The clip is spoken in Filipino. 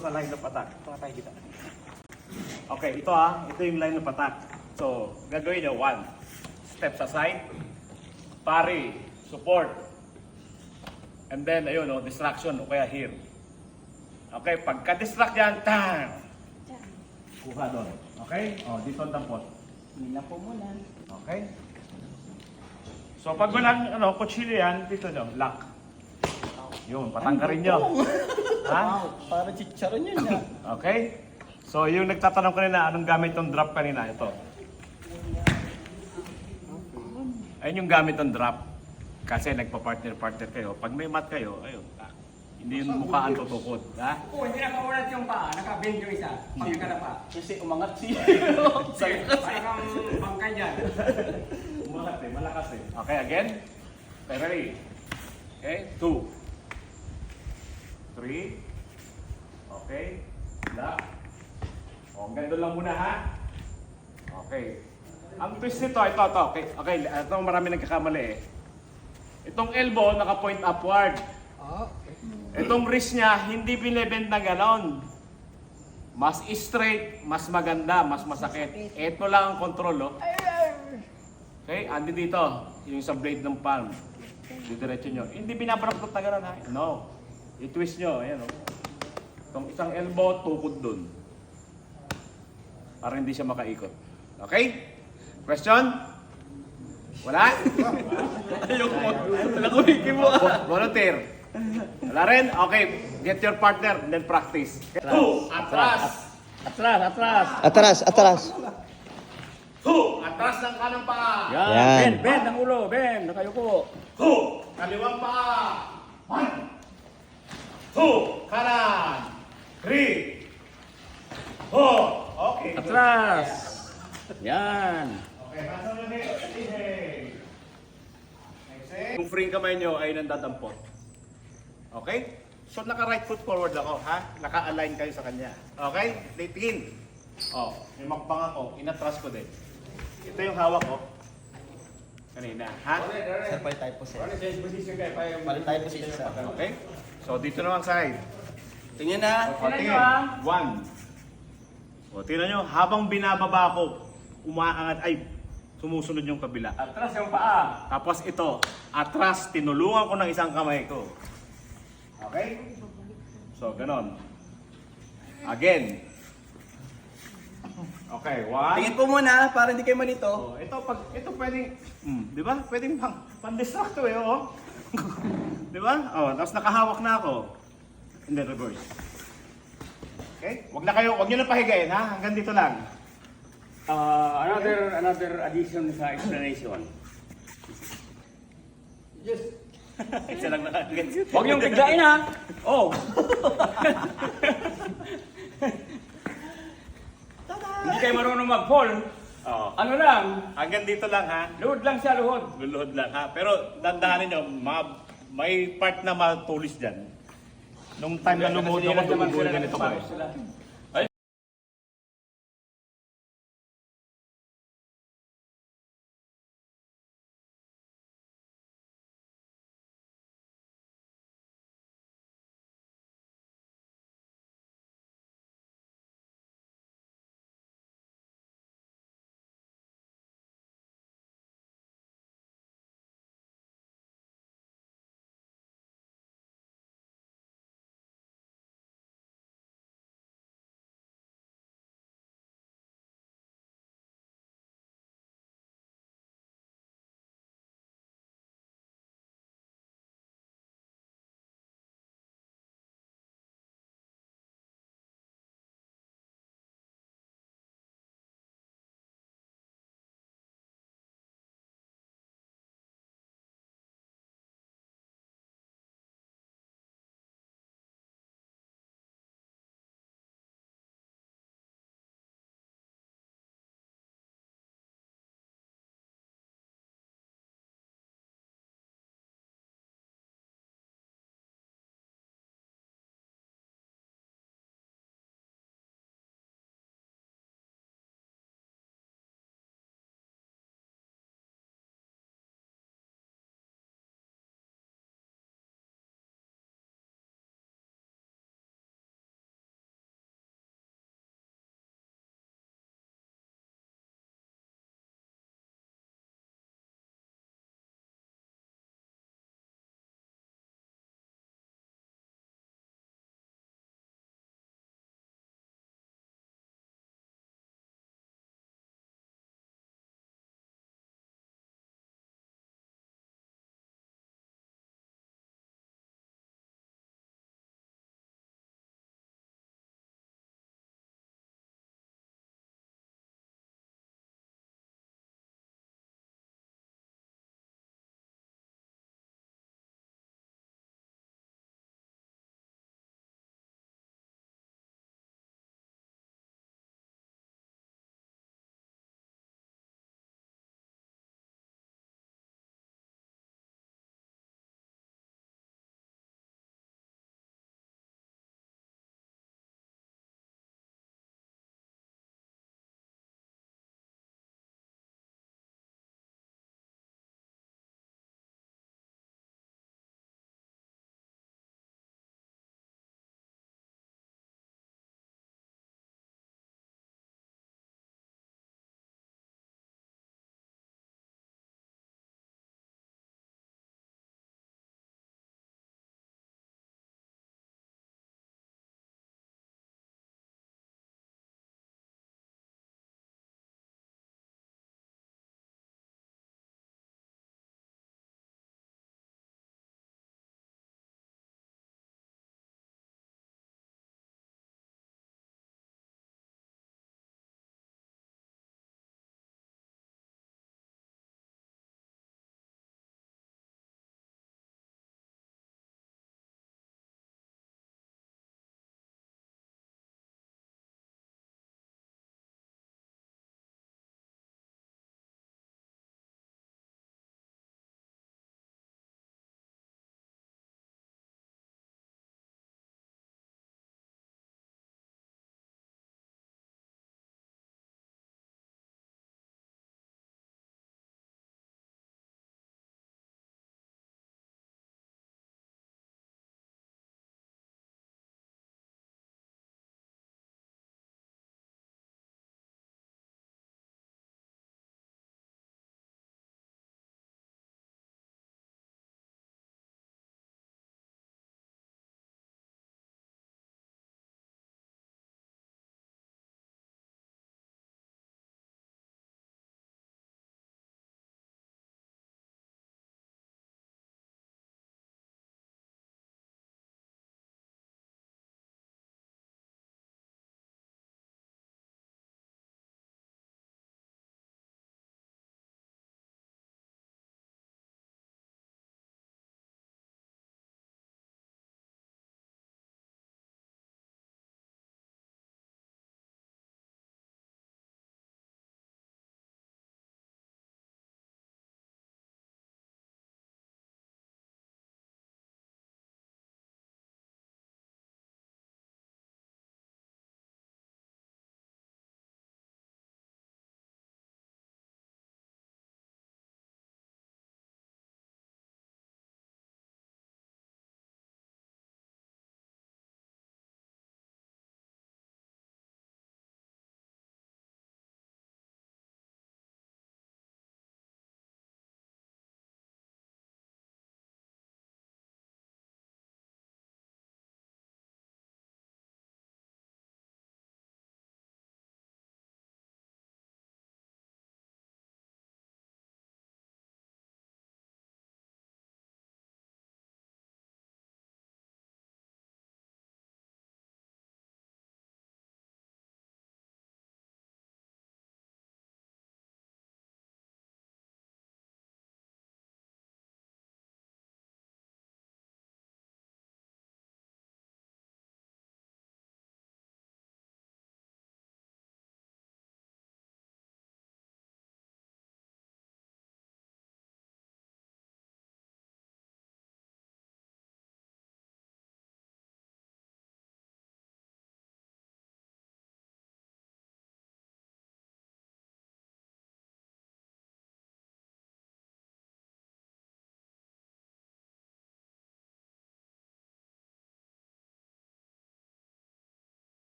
Sa line of attack. Ito tayo kita. Okay, ito yung line of attack. So, gagawin nyo, 1. Steps aside. Parry. Support. And then, ayun, distraction o kaya here. Okay, pagka-distract yan, tang! Kuha doon. Okay? Dito ang dampot. Nila po muna. Okay? So, pag walang, kutsilyo yan, dito nyo, lock. Yun, patanggarin nyo. Ha? Para chicharon yun na. Okay? So, yung nagtatanong kanina, anong gamit yung drop kanina? Ito. Ayun yung gamit ng drop. Kasi nagpa-partner-partner kayo. Pag may mat kayo, ayun. Hindi yung mukhaan tutukod. Ha? Oo, hindi nakaulat yung paa. Naka-bend yung isa. Pagkakala pa. Kasi umangat siya. Parang bangkay dyan. Umangat malakas eh. Okay, again. Okay, ready? Okay, 2. 3. Okay. Lock. Ganito lang muna ha. Okay. Ang twist nito, ito. Okay, ito marami nagkakamali eh. Itong elbow, naka-point upward. Itong wrist niya, hindi binibend na ganon. Mas straight, mas maganda, mas masakit. Ito lang ang control, oh. Okay, andi dito. Yung sa blade ng palm. Didiretso nyo. Hindi binabalaktot na ganon ha. No. I-twist nyo, ayan oh. Itong isang elbow, tukod dun. Para hindi siya makaikot. Okay? Question? Wala? Ayoko mo. Nakuhikim mo. Volunteer. Wala rin? Okay. Get your partner and then practice. 2. Atras. Atras. 2. Atras ng kanang paa. Yan. Bend ang ulo. Bend. Nakayuko. 2. Kaliwang paa. 1. 2. Kanan. 3. 4. Okay. good. Atras. Yan. Okay. Nasa ulit. Yung free kamay nyo ay nandadampot. Okay? So naka-right foot forward ako, ha? Naka-align kayo sa kanya. Okay? Tingin. May makpang ako. Inatras ko din. Ito yung hawak ko. Kanina, ha? Sir, palit tayo po sir. Position kayo. Palit tayo po sir. Okay? So dito naman side. Tingnan na. Tingin. 1. Tingnan nyo, habang binababa ko, umaangat, sumusunod yung kabila. Atras yung paa. Tapos ito, atras, tinulungan ko ng isang kamay ko. Okay? So, ganon. Again. Okay, 1. Tingin po muna para hindi kayo malito. Ito pwedeng, di ba? Pwedeng pang-distract to eh, oh. Di ba? Tapos nakahawak na ako. And then reverse. Okay? Wag nyo na pahigayin, ha? Hanggang dito lang. Another addition sa explanation. Isa lang nakahanggang. Huwag yung biglain ha. Oh. Hindi kayo marunong mag-fall. Ano lang, Hanggang dito lang, ha? luhod lang siya, luhod. Luluhod lang, ha? Pero dandahanin nyo, may part na matulis dyan. Nung time na lumuhod ako, Kasi naman tumubuhin sila ganito ko eh. nagpapasok sila.